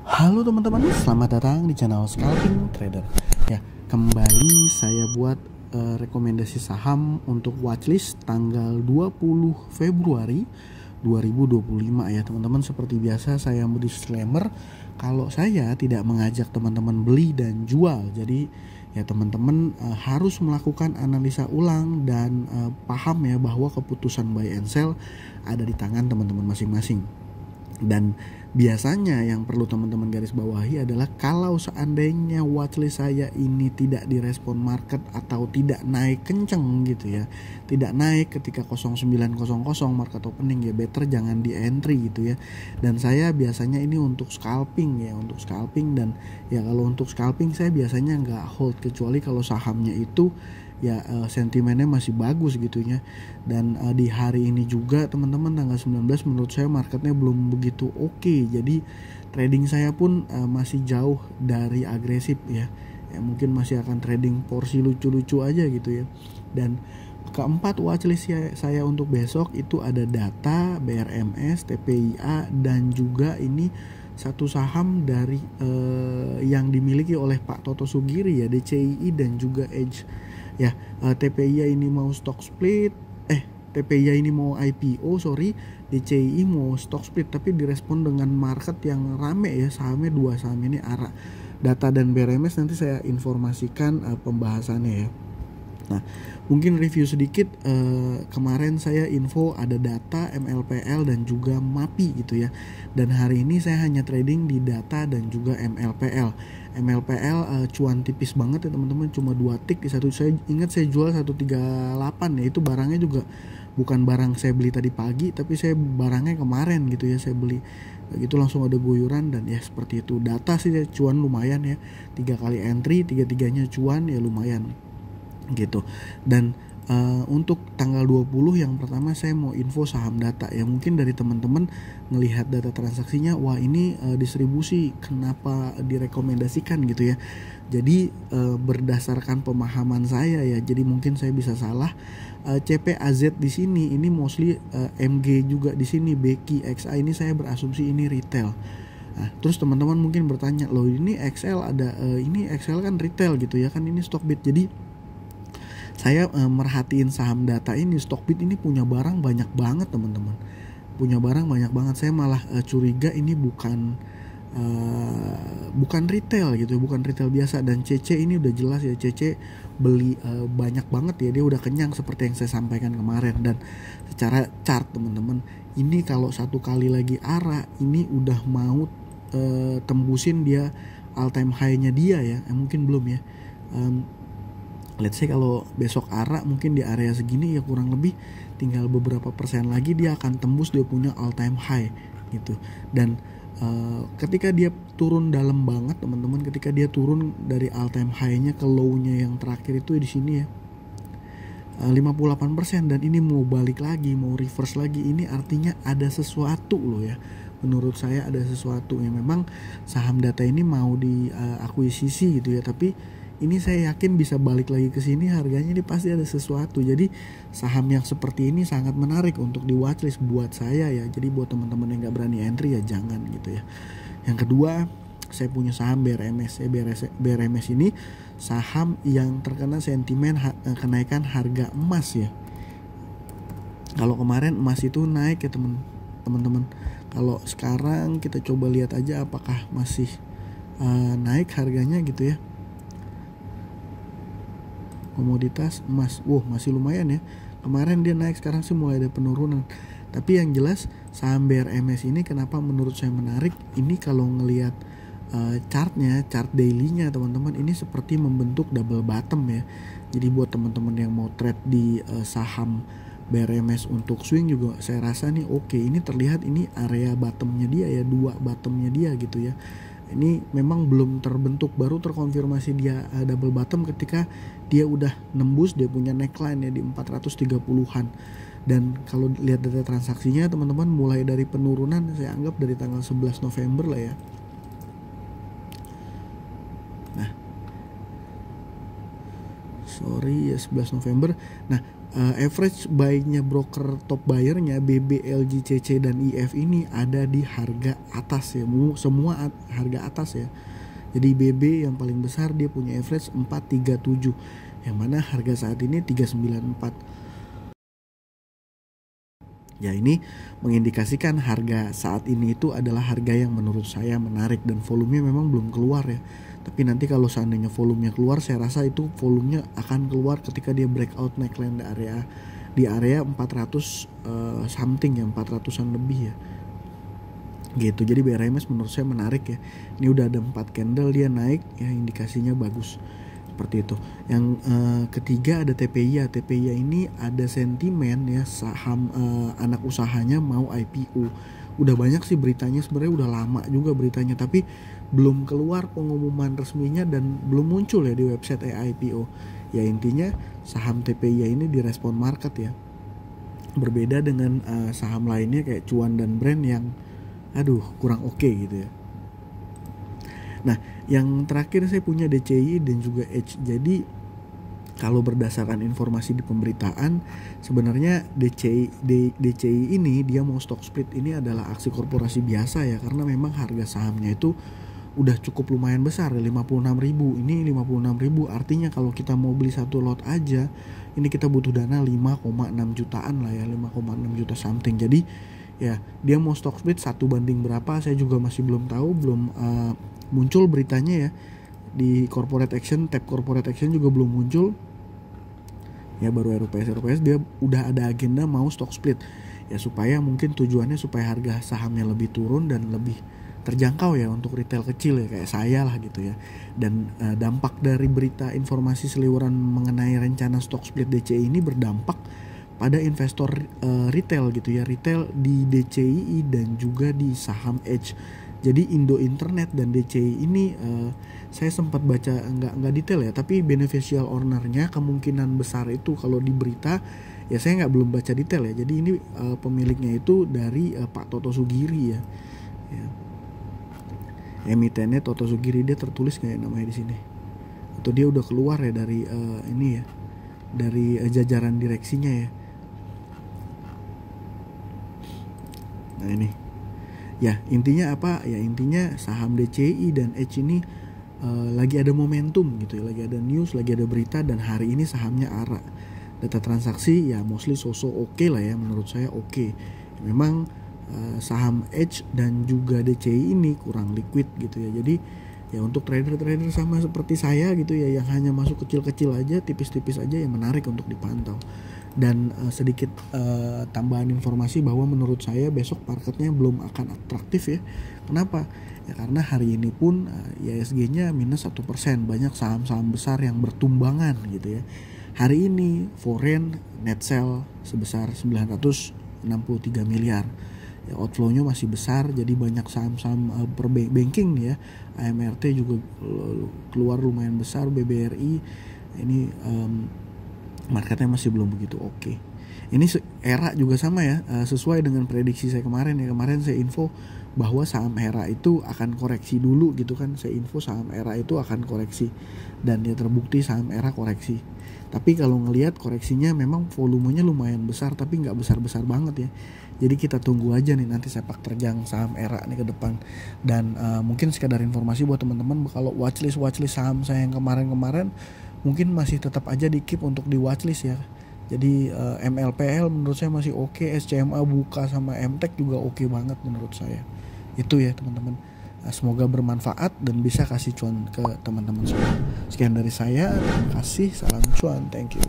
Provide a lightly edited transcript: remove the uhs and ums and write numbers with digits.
Halo teman-teman, selamat datang di channel Scalping Trader. Ya, kembali saya buat rekomendasi saham untuk watchlist tanggal 20 Februari 2025 ya teman-teman. Seperti biasa saya beri disclaimer kalau saya tidak mengajak teman-teman beli dan jual. Jadi ya teman-teman harus melakukan analisa ulang dan paham ya bahwa keputusan buy and sell ada di tangan teman-teman masing-masing. Dan biasanya yang perlu teman-teman garis bawahi adalah kalau seandainya watchlist saya ini tidak direspon market atau tidak naik kenceng gitu ya, tidak naik ketika 0900 market opening, ya better jangan di entry gitu ya. Dan saya biasanya ini untuk scalping ya, untuk scalping. Dan ya kalau untuk scalping saya biasanya nggak hold kecuali kalau sahamnya itu ya sentimennya masih bagus gitu ya. Dan di hari ini juga teman-teman tanggal 19 menurut saya marketnya belum begitu oke. Jadi trading saya pun masih jauh dari agresif ya. Ya mungkin masih akan trading porsi lucu-lucu aja gitu ya. Dan keempat watchlist saya untuk besok itu ada data, BRMS, TPIA, dan juga ini satu saham dari yang dimiliki oleh Pak Toto Sugiri ya, DCII dan juga Edge ya. TPIA ini mau stock split, TPIA ini mau IPO, DCII mau stock split, tapi direspon dengan market yang rame ya, sahamnya dua saham ini ARA. Data dan BRMS nanti saya informasikan pembahasannya ya. Nah, mungkin review sedikit, kemarin saya info ada data, MLPL dan juga MAPI gitu ya. Dan hari ini saya hanya trading di data dan juga MLPL. MLPL cuan tipis banget ya teman-teman, cuma 2 tick di satu. Saya ingat saya jual 138 ya, itu barangnya juga bukan barang saya beli tadi pagi, tapi saya barangnya kemarin gitu ya, saya beli gitu langsung ada guyuran. Dan ya seperti itu, data sih cuan lumayan ya, 3 kali entry, 3-3-nya cuan ya lumayan gitu. Dan untuk tanggal 20 yang pertama saya mau info saham data ya. Mungkin dari teman-teman ngelihat data transaksinya, wah ini distribusi kenapa direkomendasikan gitu ya. Jadi berdasarkan pemahaman saya ya, jadi mungkin saya bisa salah. CPAZ di sini ini mostly MG juga di sini, Beki, XA ini saya berasumsi ini retail. Nah, terus teman-teman mungkin bertanya, loh ini XL ada ini XL kan retail gitu ya, kan ini Stockbit. Jadi saya merhatiin saham data ini, Stockbit ini punya barang banyak banget teman-teman, punya barang banyak banget. Saya malah curiga ini bukan retail gitu, bukan retail biasa. Dan CC ini udah jelas ya, CC beli banyak banget ya, dia udah kenyang seperti yang saya sampaikan kemarin. Dan secara chart teman-teman, ini kalau satu kali lagi ARA ini udah mau tembusin dia all time high-nya dia ya, mungkin belum ya. Let's say kalau besok ARA mungkin di area segini ya, kurang lebih tinggal beberapa persen lagi dia akan tembus dia punya all time high gitu. Dan ketika dia turun dalam banget teman-teman, ketika dia turun dari all time high-nya ke low-nya yang terakhir itu di sini ya, 58%, dan ini mau balik lagi, mau reverse lagi, ini artinya ada sesuatu loh ya. Menurut saya ada sesuatu yang memang saham data ini mau diakuisisi gitu ya, tapi ini saya yakin bisa balik lagi ke sini, harganya ini pasti ada sesuatu. Jadi saham yang seperti ini sangat menarik untuk di watchlist buat saya ya. Jadi buat teman-teman yang nggak berani entry ya jangan gitu ya. Yang kedua, saya punya saham BRMS. BRMS ini saham yang terkena sentimen kenaikan harga emas ya. Kalau kemarin emas itu naik ya teman-teman. Kalau sekarang kita coba lihat aja apakah masih naik harganya gitu ya. Komoditas emas, masih lumayan ya. Kemarin dia naik, sekarang sih mulai ada penurunan. Tapi yang jelas saham BRMS ini kenapa menurut saya menarik, ini kalau ngelihat chartnya, chart dailynya teman-teman, ini seperti membentuk double bottom ya. Jadi buat teman-teman yang mau trade di saham BRMS untuk swing juga saya rasa nih oke. Ini terlihat ini area bottomnya dia ya, 2 bottomnya dia gitu ya. Ini memang belum terbentuk, baru terkonfirmasi dia double bottom ketika dia udah nembus dia punya neckline ya di 430-an. Dan kalau lihat data transaksinya teman-teman, mulai dari penurunan saya anggap dari tanggal 11 November lah ya. Nah, sorry ya 11 November. Nah, average buy-nya broker top buyer-nya BB, LG, CC dan IF ini ada di harga atas ya, semua harga atas ya. Jadi BB yang paling besar dia punya average 437, yang mana harga saat ini 394. Ya, ini mengindikasikan harga saat ini itu adalah harga yang menurut saya menarik dan volumenya memang belum keluar ya. Tapi nanti kalau seandainya volumenya keluar, saya rasa itu volumenya akan keluar ketika dia breakout neckline di area 400 something ya, 400-an lebih ya. Gitu. Jadi BRMS menurut saya menarik ya. Ini udah ada 4 candle dia naik ya, indikasinya bagus. Seperti itu. Yang ketiga ada TPIA. TPIA ini ada sentimen ya, saham anak usahanya mau IPO. Udah banyak sih beritanya, sebenarnya udah lama juga beritanya, tapi belum keluar pengumuman resminya dan belum muncul ya di website IPO. Ya intinya saham TPIA ini direspon market ya. Berbeda dengan saham lainnya kayak Cuan dan Brand yang kurang oke gitu ya. Nah, yang terakhir saya punya DCI dan juga Edge. Jadi kalau berdasarkan informasi di pemberitaan, sebenarnya DCI ini dia mau stock split ini adalah aksi korporasi biasa ya, karena memang harga sahamnya itu udah cukup lumayan besar ya, 56.000. Ini 56.000 artinya kalau kita mau beli satu lot aja, ini kita butuh dana 5,6 jutaan lah ya, 5,6 juta something. Jadi ya dia mau stock split 1 banding berapa saya juga masih belum tahu, belum muncul beritanya ya. Di corporate action, tab corporate action juga belum muncul ya, baru RUPS dia udah ada agenda mau stock split ya, supaya mungkin tujuannya supaya harga sahamnya lebih turun dan lebih terjangkau ya untuk retail kecil ya kayak saya lah gitu ya. Dan dampak dari berita informasi seliweran mengenai rencana stock split DCI ini berdampak pada investor retail gitu ya, retail di DCI dan juga di saham Edge. Jadi Indo Internet dan DCI ini saya sempat baca nggak detail ya, tapi beneficial owner-nya kemungkinan besar itu kalau di berita ya, saya belum baca detail ya. Jadi ini pemiliknya itu dari Pak Toto Sugiri ya. Emitennya Toto Sugiri, dia tertulis kayak namanya di sini. Atau dia udah keluar ya dari ini ya, dari jajaran direksinya ya. Nah ini. Ya intinya apa? Ya intinya saham DCI dan Edge ini lagi ada momentum gitu ya, lagi ada news, lagi ada berita, dan hari ini sahamnya ARA. Data transaksi ya mostly oke lah ya, menurut saya oke. Memang saham Edge dan juga DCI ini kurang liquid gitu ya. Jadi ya untuk trader-trader sama seperti saya gitu ya, yang hanya masuk kecil-kecil aja, tipis-tipis aja, yang menarik untuk dipantau. Dan sedikit tambahan informasi bahwa menurut saya besok marketnya belum akan atraktif ya. Kenapa? Ya karena hari ini pun IHSG-nya minus 1%. Banyak saham-saham besar yang bertumbangan gitu ya. Hari ini foreign net sell sebesar 963 miliar. Ya, outflow-nya masih besar, jadi banyak saham-saham banking nih ya. AMRT juga keluar lumayan besar, BBRI ini marketnya masih belum begitu oke. Ini ERA juga sama ya, sesuai dengan prediksi saya kemarin ya. Kemarin saya info bahwa saham ERA itu akan koreksi dulu gitu kan. Saya info saham ERA itu akan koreksi, dan ya terbukti saham ERA koreksi. Tapi kalau ngelihat koreksinya memang volumenya lumayan besar, tapi nggak besar-besar banget ya. Jadi kita tunggu aja nih nanti sepak terjang saham ERA nih ke depan. Dan mungkin sekedar informasi buat teman-teman, kalau watchlist saham saya yang kemarin-kemarin mungkin masih tetap aja di keep untuk di watchlist ya. Jadi MLPL menurut saya masih oke, SCMA Buka sama MTEK juga oke banget menurut saya. Itu ya teman-teman. Semoga bermanfaat dan bisa kasih cuan ke teman-teman semua. Sekian dari saya, terima kasih, salam cuan, thank you.